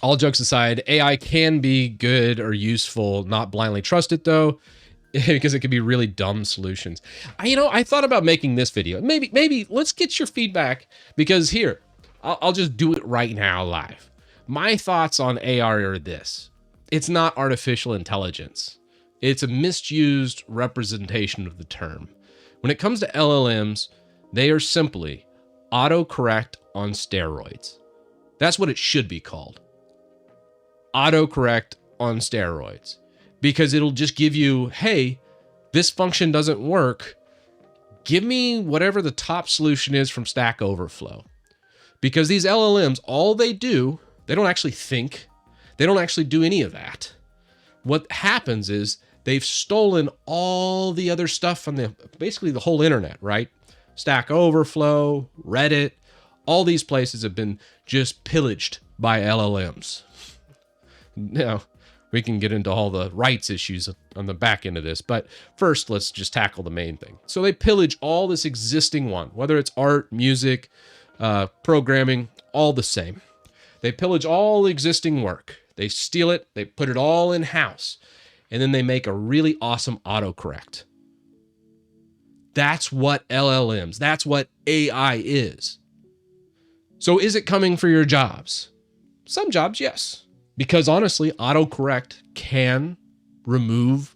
All jokes aside, AI can be good or useful. Not blindly trust it though, because it can be really dumb solutions. I thought about making this video. Maybe let's get your feedback, because here, I'll just do it right now live. My thoughts on AI are this. It's not artificial intelligence. It's a misused representation of the term. When it comes to LLMs, they are simply autocorrect on steroids. That's what it should be called. Autocorrect on steroids. Because it'll just give you, hey, this function doesn't work. Give me whatever the top solution is from Stack Overflow. Because these LLMs, all they do, they don't actually think. They don't actually do any of that. What happens is they've stolen all the other stuff from basically the whole internet, right? Stack Overflow, Reddit, all these places have been just pillaged by LLMs. Now, we can get into all the rights issues on the back end of this, but first let's just tackle the main thing. So they pillage all this existing one, whether it's art, music, programming, all the same. They pillage all existing work. They steal it, they put it all in-house, and then they make a really awesome autocorrect. That's what LLMs, that's what AI is. So is it coming for your jobs? Some jobs, yes. Because honestly, autocorrect can remove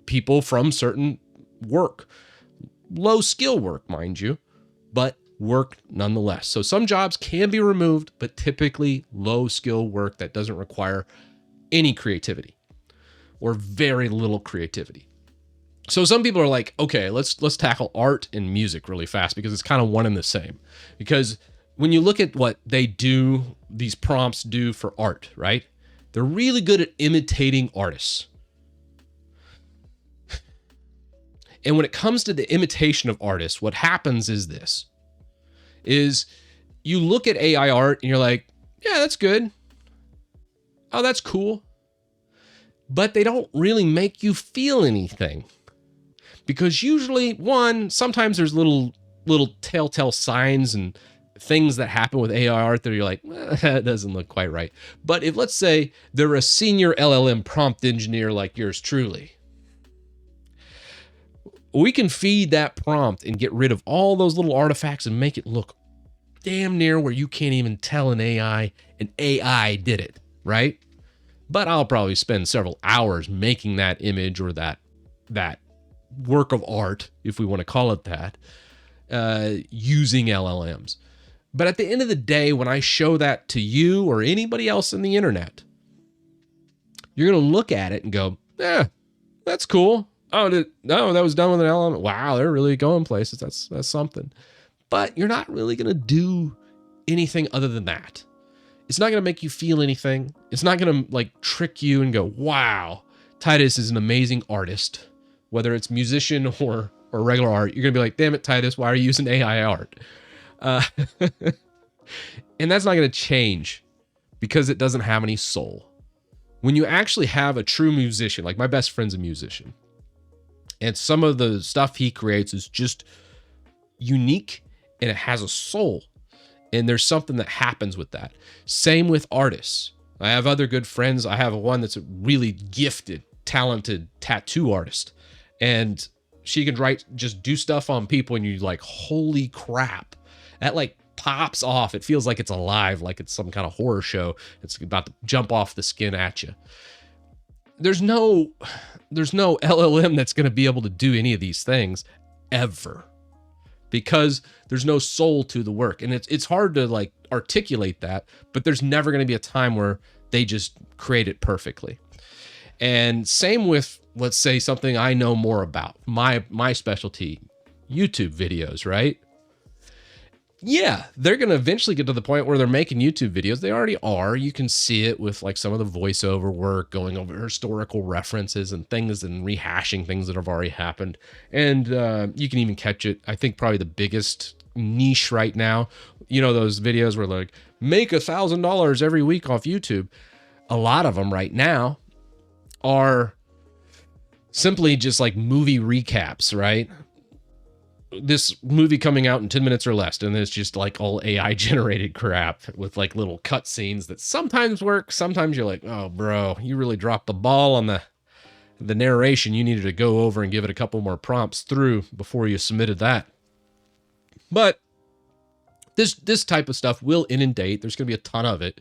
people from certain work. Low skill work, mind you, but work nonetheless. So some jobs can be removed, but typically low skill work that doesn't require any creativity or very little creativity. So some people are like, okay, let's tackle art and music really fast, because it's kind of one and the same. Because when you look at what they do, these prompts do for art, right? They're really good at imitating artists. And when it comes to the imitation of artists, what happens is this, is you look at AI art and you're like, yeah, that's good. Oh, that's cool. But they don't really make you feel anything. Because usually, one, sometimes there's little telltale signs and things that happen with AI art that you're like, that doesn't look quite right. But if, let's say, they're a senior LLM prompt engineer like yours truly, we can feed that prompt and get rid of all those little artifacts and make it look damn near where you can't even tell an AI did it, right? But I'll probably spend several hours making that image or that work of art, if we want to call it that, using LLMs. But at the end of the day, when I show that to you or anybody else on the internet, you're going to look at it and go, that's cool. Oh, no, that was done with an LLM. Wow, they're really going places. That's something. But you're not really going to do anything other than that. It's not going to make you feel anything. It's not going to like trick you and go, wow, Titus is an amazing artist. Whether it's musician or regular art, you're going to be like, damn it, Titus, why are you using AI art? And that's not going to change because it doesn't have any soul. When you actually have a true musician, like my best friend's a musician, and some of the stuff he creates is just unique and it has a soul. And there's something that happens with that. Same with artists. I have other good friends. I have one that's a really gifted, talented tattoo artist. And she can just do stuff on people and you're like, holy crap. That like pops off. It feels like it's alive, like it's some kind of horror show. It's about to jump off the skin at you. There's no LLM that's going to be able to do any of these things ever, because there's no soul to the work. And it's hard to like articulate that, but there's never going to be a time where they just create it perfectly. And same with, let's say, something I know more about, my specialty, YouTube videos, right? Yeah, they're going to eventually get to the point where they're making YouTube videos. They already are. You can see it with like some of the voiceover work, going over historical references and things and rehashing things that have already happened. And you can even catch it. I think probably the biggest niche right now, you know, those videos where like, make $1,000 every week off YouTube. A lot of them right now are simply just like movie recaps, right? this movie coming out in 10 minutes or less, and it's just like all AI generated crap with like little cut scenes that sometimes work. Sometimes you're like, oh, bro, you really dropped the ball on the narration. You needed to go over and give it a couple more prompts through before you submitted that. But this type of stuff will inundate. There's going to be a ton of it,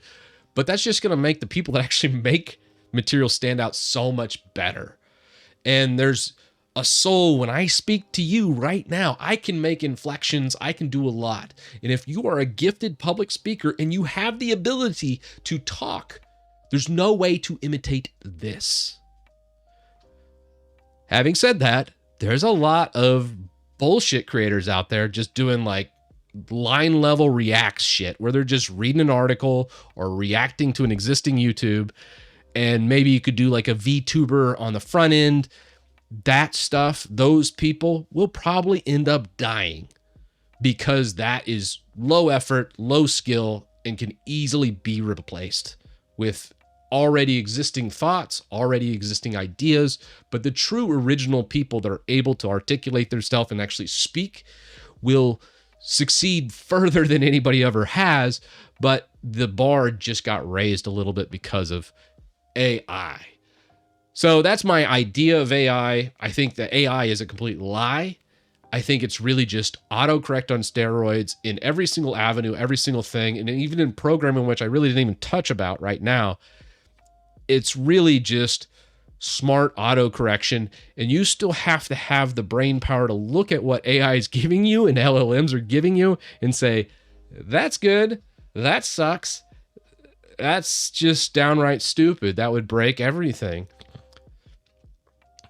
but that's just going to make the people that actually make material stand out so much better. And there's a soul. When I speak to you right now, I can make inflections. I can do a lot. And if you are a gifted public speaker and you have the ability to talk, there's no way to imitate this. Having said that, there's a lot of bullshit creators out there just doing like line level reacts shit where they're just reading an article or reacting to an existing YouTube, and maybe you could do like a VTuber on the front end. That stuff, those people will probably end up dying because that is low effort, low skill, and can easily be replaced with already existing thoughts, already existing ideas. But the true original people that are able to articulate themselves and actually speak will succeed further than anybody ever has. But the bar just got raised a little bit because of AI. So that's my idea of AI. I think that AI is a complete lie. I think it's really just autocorrect on steroids in every single avenue, every single thing. And even in programming, which I really didn't even touch about right now, it's really just smart autocorrection. And you still have to have the brain power to look at what AI is giving you and LLMs are giving you and say, that's good, that sucks, that's just downright stupid, that would break everything.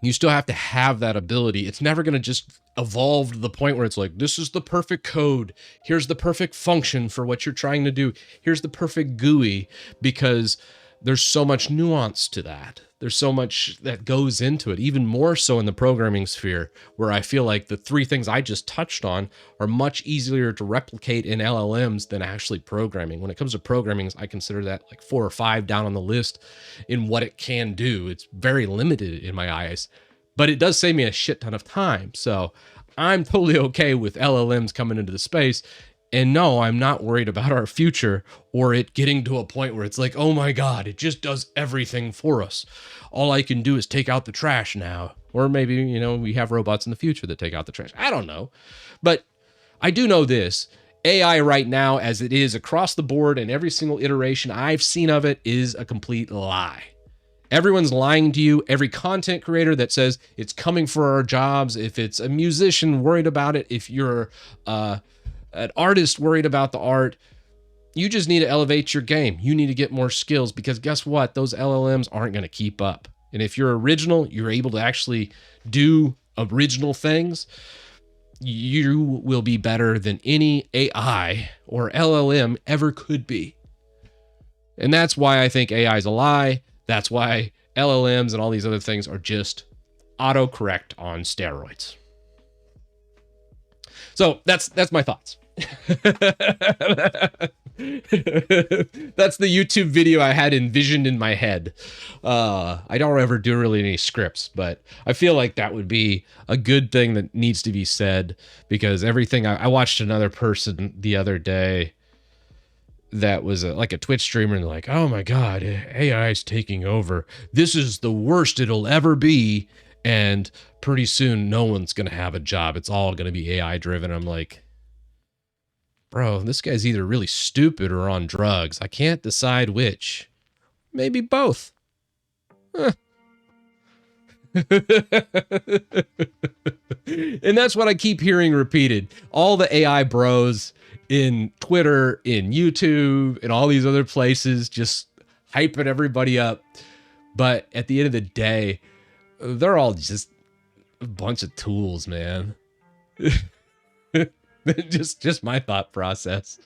You still have to have that ability. It's never going to just evolve to the point where it's like, this is the perfect code. Here's the perfect function for what you're trying to do. Here's the perfect GUI, because there's so much nuance to that. There's so much that goes into it, even more so in the programming sphere, where I feel like the three things I just touched on are much easier to replicate in LLMs than actually programming. When it comes to programming, I consider that like 4 or 5 down on the list in what it can do. It's very limited in my eyes, but it does save me a shit ton of time. So I'm totally okay with LLMs coming into the space. And no, I'm not worried about our future or it getting to a point where it's like, oh my God, it just does everything for us. All I can do is take out the trash now. Or maybe, you know, we have robots in the future that take out the trash. I don't know. But I do know this. AI right now, as it is across the board and every single iteration I've seen of it, is a complete lie. Everyone's lying to you. Every content creator that says it's coming for our jobs, if it's a musician worried about it, if you're an artist worried about the art, you just need to elevate your game. You need to get more skills, because guess what? Those LLMs aren't going to keep up. And if you're original, you're able to actually do original things, you will be better than any AI or LLM ever could be. And that's why I think AI is a lie. That's why LLMs and all these other things are just autocorrect on steroids. So that's my thoughts. That's the YouTube video I had envisioned in my head. I don't ever do really any scripts, but I feel like that would be a good thing that needs to be said, because everything I watched another person the other day that was like a Twitch streamer, and they're like, oh my God, AI is taking over. This is the worst it'll ever be. And pretty soon, no one's going to have a job. It's all going to be AI driven. I'm like, bro, this guy's either really stupid or on drugs. I can't decide which. Maybe both. Huh. And that's what I keep hearing repeated. All the AI bros in Twitter, in YouTube, and all these other places just hyping everybody up. But at the end of the day, they're all just a bunch of tools, man. just my thought process.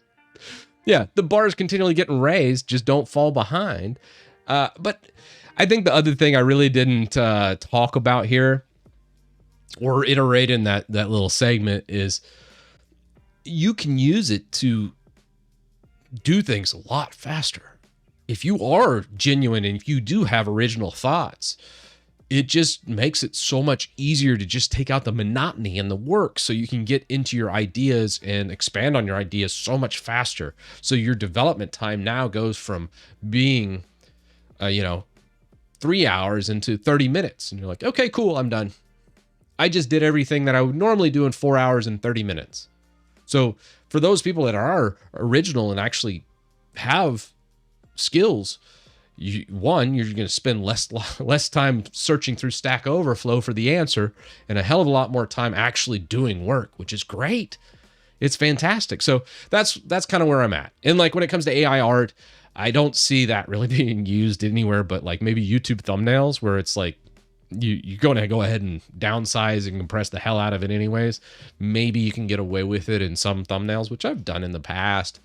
Yeah, the bar is continually getting raised. Just don't fall behind. But I think the other thing I really didn't talk about here or iterate in that little segment is you can use it to do things a lot faster. If you are genuine and if you do have original thoughts, it just makes it so much easier to just take out the monotony and the work so you can get into your ideas and expand on your ideas so much faster. So your development time now goes from being, 3 hours into 30 minutes. And you're like, okay, cool, I'm done. I just did everything that I would normally do in 4 hours and 30 minutes. So for those people that are original and actually have skills, you're going to spend less time searching through Stack Overflow for the answer and a hell of a lot more time actually doing work, which is great. It's fantastic. So that's kind of where I'm at. And like when it comes to AI art, I don't see that really being used anywhere but like maybe YouTube thumbnails, where it's like you're going to go ahead and downsize and compress the hell out of it anyways. Maybe you can get away with it in some thumbnails, which I've done in the past,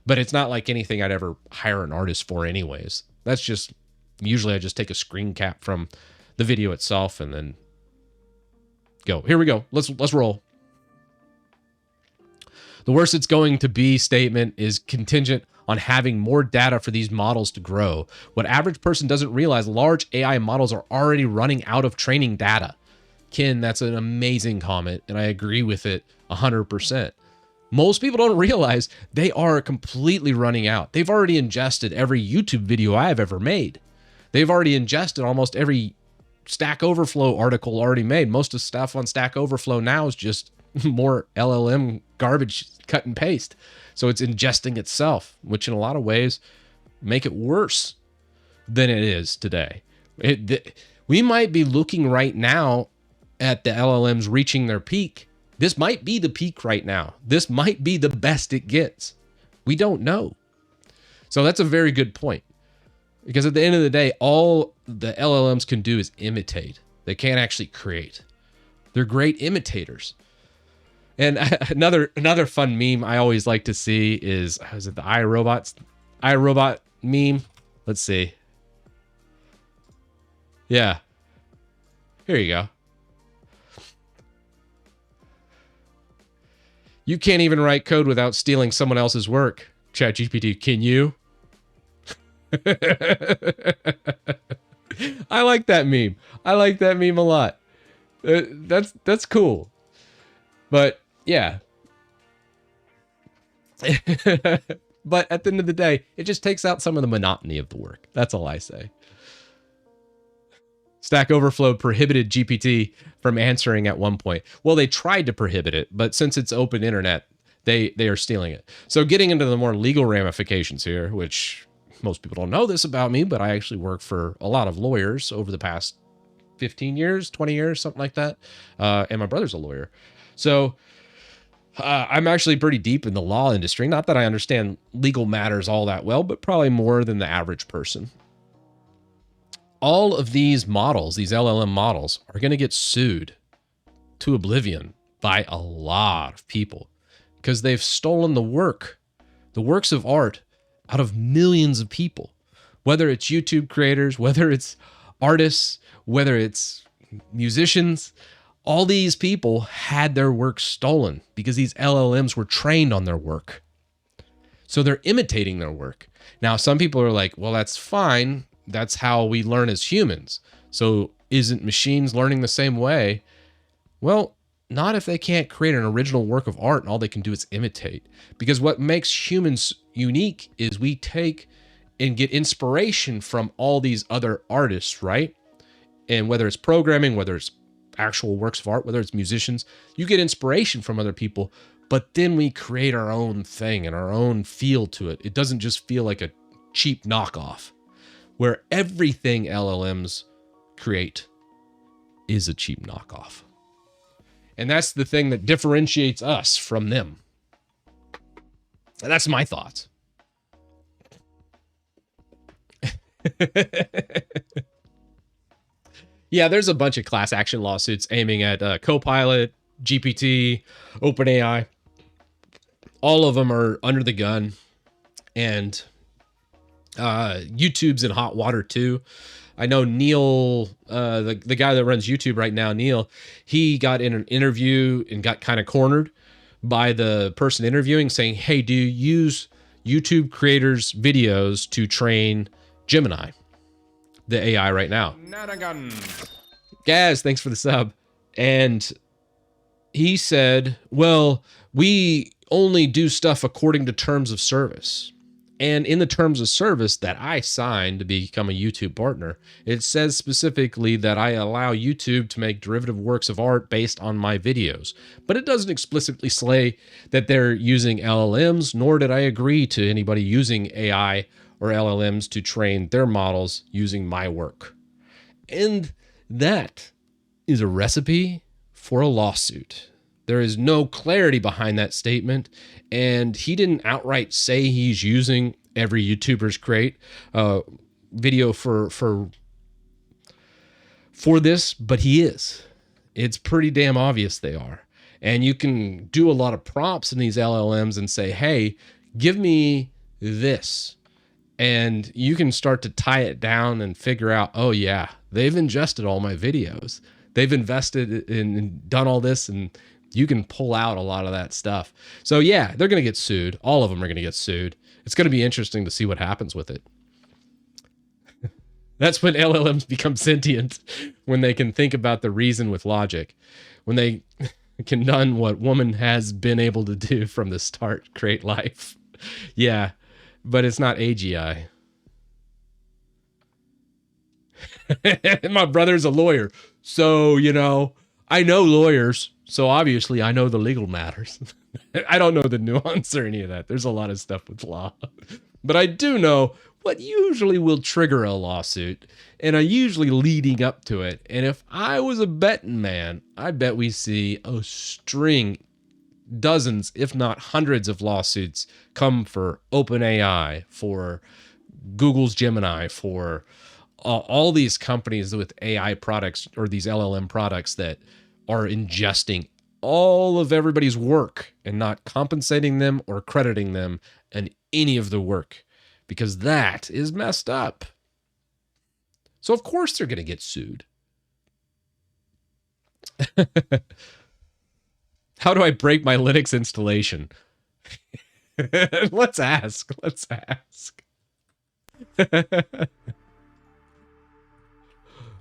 but it's not like anything I'd ever hire an artist for anyways. That's just, usually I just take a screen cap from the video itself and then go. Here we go. Let's roll. The worst it's going to be statement is contingent on having more data for these models to grow. What average person doesn't realize, large AI models are already running out of training data. Ken, that's an amazing comment, and I agree with it 100%. Most people don't realize they are completely running out. They've already ingested every YouTube video I've ever made. They've already ingested almost every Stack Overflow article already made. Most of the stuff on Stack Overflow now is just more LLM garbage cut and paste. So it's ingesting itself, which in a lot of ways make it worse than it is today. We might be looking right now at the LLMs reaching their peak. This might be the peak right now. This might be the best it gets. We don't know. So that's a very good point. Because at the end of the day, all the LLMs can do is imitate. They can't actually create. They're great imitators. And another fun meme I always like to see is it the iRobot meme? Let's see. Yeah. Here you go. You can't even write code without stealing someone else's work. ChatGPT, can you? I like that meme. I like that meme a lot. That's cool. But yeah. But at the end of the day, it just takes out some of the monotony of the work. That's all I say. Stack Overflow prohibited GPT from answering at one point. Well, they tried to prohibit it, but since it's open internet, they are stealing it. So getting into the more legal ramifications here, which most people don't know this about me, but I actually work for a lot of lawyers over the past 15 years, 20 years, something like that. And my brother's a lawyer. So I'm actually pretty deep in the law industry. Not that I understand legal matters all that well, but probably more than the average person. All of these models, these LLM models, are going to get sued to oblivion by a lot of people because they've stolen the works of art out of millions of people, whether it's YouTube creators, whether it's artists, whether it's musicians. All these people had their work stolen because these LLMs were trained on their work. So they're imitating their work. Now, some people are like, well, that's fine. That's how we learn as humans. So isn't machines learning the same way? Well, not if they can't create an original work of art and all they can do is imitate. Because what makes humans unique is we take and get inspiration from all these other artists, right? And whether it's programming, whether it's actual works of art, whether it's musicians, you get inspiration from other people, but then we create our own thing and our own feel to it. It doesn't just feel like a cheap knockoff, where everything LLMs create is a cheap knockoff. And that's the thing that differentiates us from them. And that's my thoughts. Yeah, there's a bunch of class action lawsuits aiming at Copilot, GPT, OpenAI. All of them are under the gun. And YouTube's in hot water too. I know Neil, the guy that runs YouTube right now, Neil, he got in an interview and got kind of cornered by the person interviewing saying, hey, do you use YouTube creators' videos to train Gemini, the AI right now? Gaz, thanks for the sub. And he said, well, we only do stuff according to terms of service. And in the terms of service that I signed to become a YouTube partner, it says specifically that I allow YouTube to make derivative works of art based on my videos. But it doesn't explicitly say that they're using LLMs, nor did I agree to anybody using AI or LLMs to train their models using my work. And that is a recipe for a lawsuit. There is no clarity behind that statement, and he didn't outright say he's using every YouTuber's create video for this, but he is. It's pretty damn obvious they are. And you can do a lot of prompts in these LLMs and say, hey, give me this. And you can start to tie it down and figure out, oh yeah, they've ingested all my videos. They've invested in done all this, and you can pull out a lot of that stuff. So yeah, they're going to get sued. All of them are going to get sued. It's going to be interesting to see what happens with it. That's when LLMs become sentient, when they can think about the reason with logic, when they can done what woman has been able to do from the start, create life. Yeah, but it's not AGI. My brother's a lawyer, so, you know, I know lawyers, so obviously I know the legal matters. I don't know the nuance or any of that. There's a lot of stuff with law. But I do know what usually will trigger a lawsuit, and are usually leading up to it. And if I was a betting man, I bet we see a string, dozens, if not hundreds of lawsuits come for OpenAI, for Google's Gemini, for all these companies with AI products or these LLM products that are ingesting all of everybody's work and not compensating them or crediting them in any of the work, because that is messed up. So of course they're going to get sued. How do I break my Linux installation? Let's ask.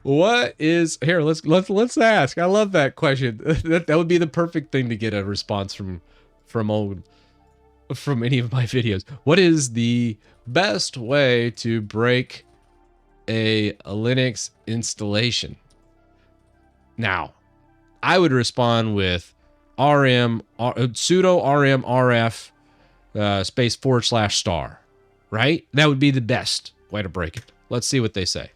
What is here? Let's ask. I love that question. That would be the perfect thing to get a response from any of my videos. What is the best way to break a Linux installation? Now, I would respond with sudo rmrf // right? That would be the best way to break it. Let's see what they say.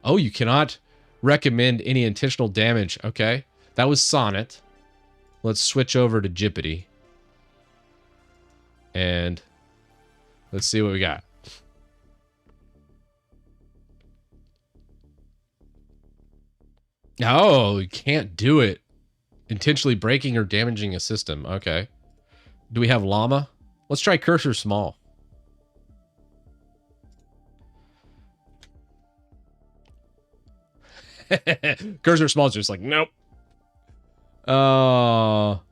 Oh, you cannot recommend any intentional damage. Okay, that was Sonnet. Let's switch over to Jippity. And let's see what we got. Oh, you can't do it. Intentionally breaking or damaging a system. Okay. Do we have Llama? Let's try Cursor Small. Cursor Small is just like, nope. Well,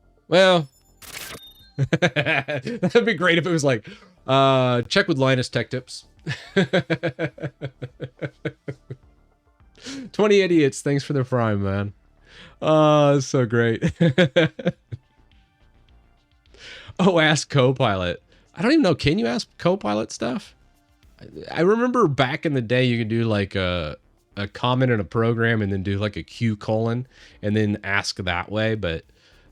that'd be great if it was like, check with Linus Tech Tips. 20 idiots, thanks for the prime, man. Oh, so great. Oh, ask Copilot. I don't even know, can you ask Copilot stuff? I remember back in the day you could do like a comment in a program and then do like a Q colon and then ask that way, but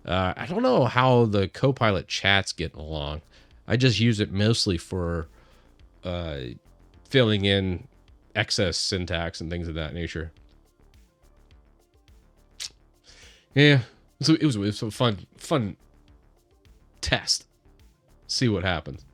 I don't know how the Copilot chat's getting along. I just use it mostly for filling in excess syntax and things of that nature. Yeah, so it was a fun test. See what happens.